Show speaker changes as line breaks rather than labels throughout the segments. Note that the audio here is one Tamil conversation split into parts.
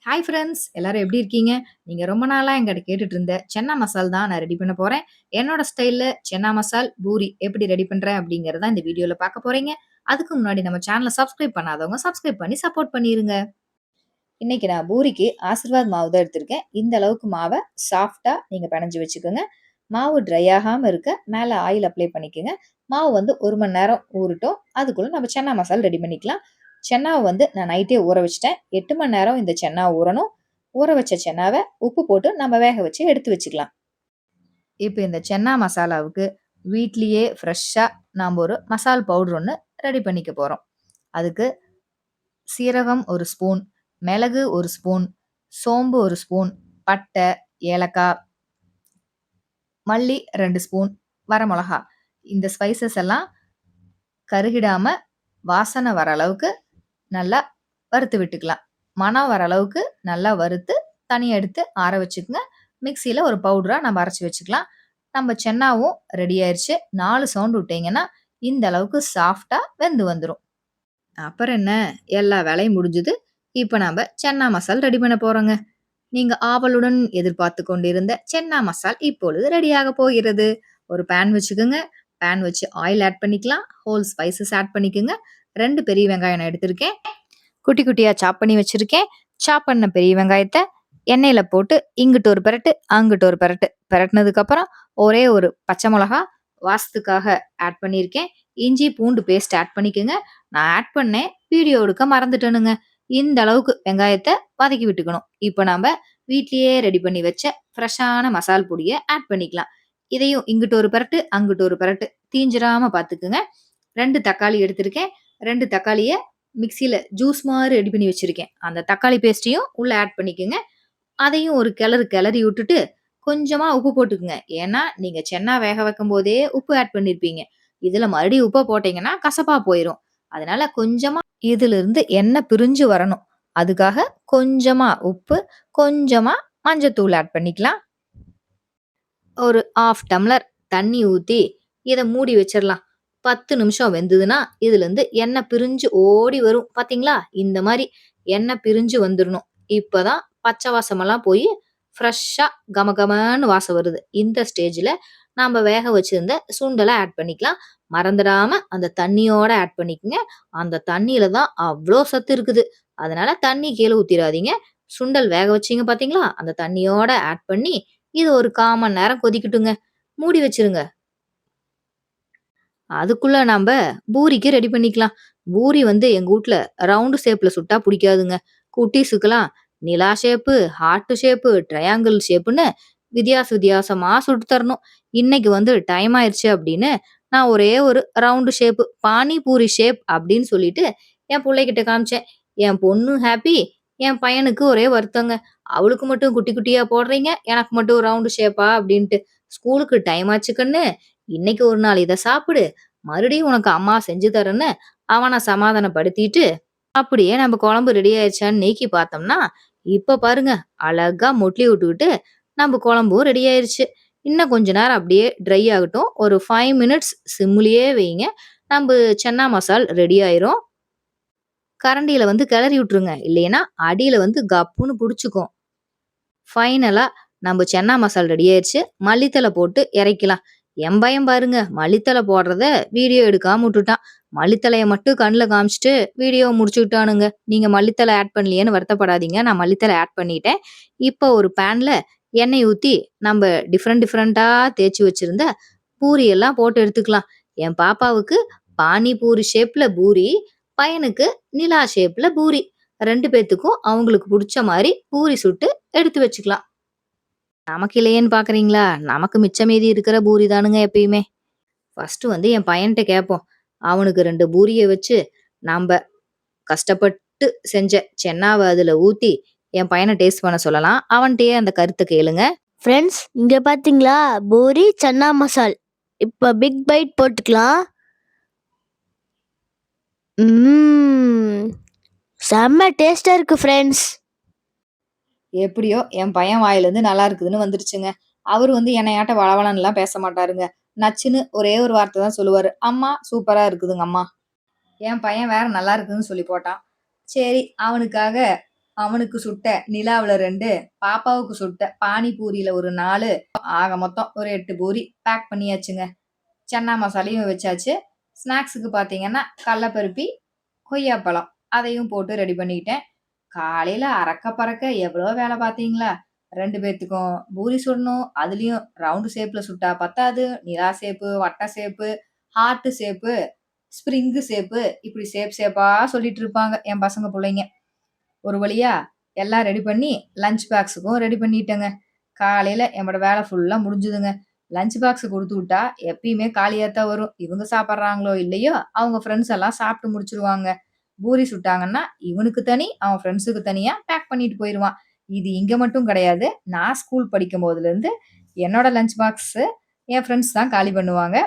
ஹாய் ஃப்ரெண்ட்ஸ் எல்லாரும் எப்படி இருக்கீங்க? நீங்க ரொம்ப நாளா என்கிட்ட கேட்டுட்டு இருந்த சென்னா மசால் தான் நான் ரெடி பண்ண போறேன். என்னோட ஸ்டைல்ல சென்னா மசால், பூரி எப்படி ரெடி பண்றேன் அப்படிங்கிறத இந்த வீடியோல பார்க்க போறீங்க. அதுக்கு முன்னாடி நம்ம சேனல சப்ஸ்கிரைப் பண்ணாதவங்க சப்ஸ்கிரைப் பண்ணி சப்போர்ட் பண்ணிருங்க. இன்னைக்கு நான் பூரிக்கு ஆசீர்வாத் மாவு தான் எடுத்திருக்கேன். இந்த அளவுக்கு மாவ சாஃப்ட்டா நீங்க பெனஞ்சு வச்சுக்கோங்க. மாவு ட்ரை ஆகாம இருக்க மேல ஆயில் அப்ளை பண்ணிக்கோங்க. மாவு வந்து 1 மணி நேரம் ஊறட்டும். அதுக்குள்ள நம்ம சென்னா மசால் ரெடி பண்ணிக்கலாம். சென்னாவ வந்து நான் நைட்டே ஊற வச்சுட்டேன். 8 மணி நேரம் இந்த சென்னா ஊறணும். ஊற வச்ச சென்னாவ உப்பு போட்டு நம்ம வேக வச்சு எடுத்து வச்சுக்கலாம். இப்ப இந்த சென்னா மசாலாவுக்கு வீட்லயே ஃப்ரெஷ்ஷா நாம ஒரு மசால் பவுடர் ஒண்ணு ரெடி பண்ணிக்க போறோம். அதுக்கு சீரகம் 1 ஸ்பூன், மிளகு 1 ஸ்பூன், சோம்பு 1 ஸ்பூன், பட்டை, ஏலக்காய், மல்லி 2 ஸ்பூன், வரமிளகா. இந்த ஸ்பைசஸ் எல்லாம் கருகிடாம வாசனை வர அளவுக்கு நல்லா வறுத்து விட்டுக்கலாம். மணம் வர அளவுக்கு நல்லா வறுத்து தனியா எடுத்து ஆற வச்சுக்கங்க. மிக்ஸியில ஒரு பவுடரா நம்ம அரைச்சு வச்சுக்கலாம். நம்ம சென்னாவும் ரெடி ஆயிருச்சு. 4 சவுண்ட் விட்டீங்கன்னா இந்த அளவுக்கு சாஃப்ட்டா வெந்து வந்துரும். அப்புறம் என்ன? எல்லா வேலையும் முடிஞ்சுது. இப்ப நாம சென்னா மசால் ரெடி பண்ண போறோங்க. நீங்க ஆவலுடன் எதிர்பார்த்து கொண்டிருந்த சென்னா மசால் இப்பொழுது ரெடியாக போகிறது. ஒரு பேன் வச்சுக்கோங்க. பேன் வச்சு ஆயில் ஆட் பண்ணிக்கலாம். ஹோல் ஸ்பைசஸ் ஆட் பண்ணிக்கோங்க. 2 பெரிய வெங்காயம் நான் எடுத்திருக்கேன். குட்டி குட்டியா சாப் பண்ணி வச்சிருக்கேன். சாப் பண்ண பெரிய வெங்காயத்த எண்ணெயில போட்டு இங்கிட்டு ஒரு பெரட்டு, அங்கிட்டு ஒரு பெரட்டு. பெரட்டுனதுக்கு அப்புறம் ஒரே ஒரு பச்சை மிளகா வாசத்துக்காக ஆட் பண்ணியிருக்கேன். இஞ்சி பூண்டு பேஸ்ட் ஆட் பண்ணிக்கோங்க. நான் ஆட் பண்ணேன். வீடியோ எடுக்க மறந்துட்டேனுங்க. இந்த அளவுக்கு வெங்காயத்த வதக்கி விட்டுக்கணும். இப்போ நாம வீட்லயே ரெடி பண்ணி வச்ச ஃப்ரெஷ்ஷான மசால் பொடிய ஆட் பண்ணிக்கலாம். இதையும் இங்கிட்டு ஒரு பெரட்டு, அங்கிட்டு ஒரு பெரட்டு. தீஞ்சிராம பார்த்துக்குங்க. 2 தக்காளி எடுத்திருக்கேன். 2 தக்காளிய மிக்ஸியில ஜூஸ் மாரி ரெடி பண்ணி வச்சிருக்கேன். அந்த தக்காளி பேஸ்ட்டையும் உள்ள ஆட் பண்ணிக்கங்க. அதையும் ஒரு கிளறு கிளறி விட்டுட்டு, கொஞ்சமா உப்பு போட்டுக்குங்க. ஏன்னா, நீங்க சென்னா வேக வைக்கும்போதே உப்பு ஆட் பண்ணியிருப்பீங்க. இதுல மறுபடியும் உப்ப போட்டீங்கன்னா கசப்பா போயிரும். அதனால கொஞ்சமா இதிலிருந்து எண்ணெய் பிரிஞ்சு வரணும். அதுக்காக கொஞ்சமா உப்பு, கொஞ்சமா மஞ்சத்தூள் ஆட் பண்ணிக்கலாம். ஒரு 1/2 டம்ளர் தண்ணி ஊத்தி, இத மூடி வச்சிரலாம். 10 நிமிஷம் வெந்ததுன்னா, இதுலருந்து எண்ணெய் பிரிஞ்சு ஓடி வரும். பாத்தீங்களா? இந்த மாரி எண்ணெய் பிரிஞ்சு வந்துரணும். இப்பதான் பச்சை வாசமெல்லாம் போயி, ஃப்ரெஷ்ஷா கமகமன்னு வாசம் வருது. இந்த ஸ்டேஜ்ல நாம வேக வச்சிருந்த சுண்டல ஆட் பண்ணிக்கலாம். மறந்துடாம அந்த தண்ணியோட ஆட் பண்ணிக்கங்க. அந்த தண்ணியில தான் அவ்ளோ சத்து இருக்குது. அதனால தண்ணி கீழ ஊத்திராதீங்க. சுண்டல் வேக வச்சீங்க பாத்தீங்களா? அந்த தண்ணியோட ஆட் பண்ணி, இது ஒரு 1/4 மணி நேரம் கொதிக்கட்டுங்க. மூடி வச்சிருங்க. அதுக்குள்ள நம்ப பூரிக்கு ரெடி பண்ணிக்கலாம். பூரி வந்து எங்க வூட்ல ரவுண்டு ஷேப்ல சுட்டா புடிக்காதுங்க. குட்டீஸுக்கெல்லாம் நிலா ஷேப்பு, ஹார்ட் ஷேப்பு, ட்ரையாங்கிள் ஷேப்புன்னு வித்தியாசமா சுட்டு தரணும். இன்னைக்கு வந்து டைம் ஆயிருச்சு அப்படின்னு, நான் ஒரே ஒரு round shape, pani puri shape அப்படின்னு சொல்லிட்டு என் புள்ளைகிட்ட காமிச்சேன். என் பொண்ணு ஹேப்பி, என் பையனுக்கு ஒரே வருத்தங்க. அவளுக்கு மட்டும் குட்டி குட்டியா போடுறீங்க, எனக்கு மட்டும் ரவுண்டு ஷேப்பா அப்படின்ட்டு. ஸ்கூலுக்கு டைம் ஆச்சு கண்ணு. இன்னைக்கு ஒரு நாள் இத சாப்பிடு. மறுபடியும் உனக்கு அம்மா செஞ்சு தரேன்னு அவன சமாதானப்படுத்திட்டு, அப்படியே நம்ம குழம்பு ரெடி ஆயிருச்சான்னு நீக்கி பார்த்தோம்னா, இப்ப பாருங்க அழகா மொட்லி விட்டுக்கிட்டு நம்ம குழம்பும் ரெடி ஆயிருச்சு. இன்னும் கொஞ்ச நேரம் அப்படியே ட்ரை ஆகட்டும். ஒரு 5 மினிட்ஸ் சிம்லயே வைங்க. நம்ப சென்னா மசால் ரெடி ஆயிரும். கரண்டியில வந்து கிளறி விட்டுருங்க. இல்லைன்னா அடியில வந்து கப்புன்னு புடிச்சுக்கும். ஃபைனலா நம்ம சென்னா மசால் ரெடி ஆயிருச்சு. மல்லித்தழை போட்டு இறக்கலாம். என் பையன் பாருங்க மல்லித்தழை போடுறத வீடியோ எடுக்காம விட்டுட்டான். மல்லித்தழைய மட்டும் கண்ணுல காமிச்சுட்டு வீடியோ முடிச்சுக்கிட்டானுங்க. நீங்க மல்லித்தழை ஆட் பண்ணலையேன்னு வருத்தப்படாதீங்க. நான் மல்லித்தழை ஆட் பண்ணிட்டேன். இப்போ ஒரு பேன்ல எண்ணெய் ஊத்தி நம்ம டிஃபரெண்டா தேய்ச்சு வச்சிருந்த பூரி எல்லாம் போட்டு எடுத்துக்கலாம். என் பாப்பாவுக்கு பானி பூரி ஷேப்ல பூரி, பையனுக்கு நிலா ஷேப்ல பூரி. 2 பேத்துக்கும் அவங்களுக்கு புடிச்ச மாரி பூரி சுட்டு எடுத்து வச்சுக்கலாம். நமக்கு இல்லையேன்னு பார்க்குறீங்களா? நமக்கு மிச்சம் மீதி இருக்கிற பூரி தானுங்க எப்பயுமே. ஃபர்ஸ்ட்டு வந்து என் பையன்ட்ட கேட்போம். அவனுக்கு 2 பூரிய வச்சு, நம்ப கஷ்டப்பட்டு செஞ்ச சென்னாவ அதுல ஊத்தி, என் பையன டேஸ்ட் பண்ண சொல்லலாம். அவன்ட்டயே அந்த கருத்த கேளுங்க.
ஃப்ரெண்ட்ஸ் இங்க பாத்தீங்களா? பூரி சன்னா மசால். இப்ப பிக் பைட் போட்டுக்கலாம். ம்ம். செம்ம டேஸ்டா இருக்கு ஃப்ரெண்ட்ஸ்.
எப்படியோ என் பையன் வாயிலேருந்து நல்லா இருக்குதுன்னு வந்துருச்சுங்க. அவரு வந்து என்னையாட்ட வளவளன்னுலாம் பேச மாட்டாருங்க. நச்சுன்னு ஒரே ஒரு வார்த்த தான் சொல்லுவாரு. "அம்மா சூப்பரா இருக்குதுங்க அம்மா." என் பையன் வேற நல்லா இருக்குதுன்னு சொல்லி போட்டான். சரி அவனுக்காக அவனுக்கு சுட்ட நிலாவுல 2, பாப்பாவுக்கு சுட்ட பானிபூரியில ஒரு 4, ஆக மொத்தம் ஒரு 8 பூரி பேக் பண்ணியாச்சுங்க. சன்னா மசாலையும் வச்சாச்சு. ஸ்நாக்ஸுக்கு பார்த்தீங்கன்னா, கடல கொய்யாப்பழம் அதையும் போட்டு ரெடி பண்ணிக்கிட்டேன். காலையில அறக்க பறக்க எவ்வளோ வேலை பார்த்தீங்களா? 2 பேத்துக்கும் பூரி சுடணும். அதுலயும் ரவுண்டு ஷேப்ல சுட்டா பத்தாது. நிலா ஷேப்பு, வட்ட shape, heart shape, spring shape இப்படி ஷேப்பா சொல்லிட்டு இருப்பாங்க என் பசங்க புள்ளைங்க. ஒரு வழியா எல்லாம் ரெடி பண்ணி லஞ்ச் பாக்ஸுக்கும் ரெடி பண்ணிட்டேங்க. காலையில என்னோட வேலை ஃபுல்லா முடிஞ்சுதுங்க. லஞ்ச் பாக்ஸ் குடுத்து விட்டா எப்பயுமே காலியா தான் வரும். இவங்க சாப்பிடுறாங்களோ இல்லையோ, அவங்க ஃப்ரெண்ட்ஸ் எல்லாம் சாப்பிட்டு முடிச்சுருவாங்க. பூரி சுட்டாங்கன்னா, இவனுக்கு தனி, அவன் ஃப்ரெண்ட்ஸுக்கு தனியா பேக் பண்ணிட்டு போயிருவான். இது இங்க மட்டும் கிடையாது. நான் ஸ்கூல் படிக்கும் போதுலேருந்து என்னோட லஞ்ச் பாக்ஸு என் ஃப்ரெண்ட்ஸ் தான் காலி பண்ணுவாங்க.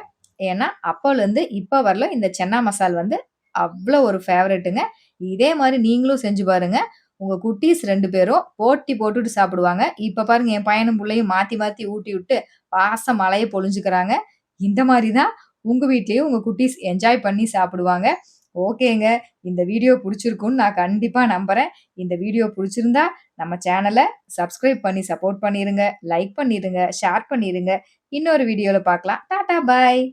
ஏன்னா, அப்போலேருந்து இப்ப வரல இந்த சென்னா மசால் வந்து அவ்ளோ ஒரு ஃபேவரைட்டுங்க. இதே மாரி நீங்களும் செஞ்சு பாருங்க. உங்க குட்டீஸ் 2 பேரும் போட்டி போட்டுட்டு சாப்பிடுவாங்க. இப்ப பாருங்க என் பையனும் புள்ளையும் மாத்தி மாத்தி ஊட்டி விட்டு பாச மழைய பொழிஞ்சுக்கிறாங்க. இந்த மாரி தான் உங்க வீட்லயும் உங்க குட்டீஸ் என்ஜாய் பண்ணி சாப்பிடுவாங்க. ஓகேங்க. இந்த வீடியோ புடிச்சிருக்கும்னு நான் கண்டிப்பா நம்புறேன். இந்த வீடியோ புடிச்சிருந்தா நம்ம சேனல சப்ஸ்கிரைப் பண்ணி சப்போர்ட் பண்ணிருங்க. லைக் பண்ணிருங்க. ஷேர் பண்ணிருங்க. இன்னொரு வீடியோல பார்க்கலாம். டாடா! பாய்.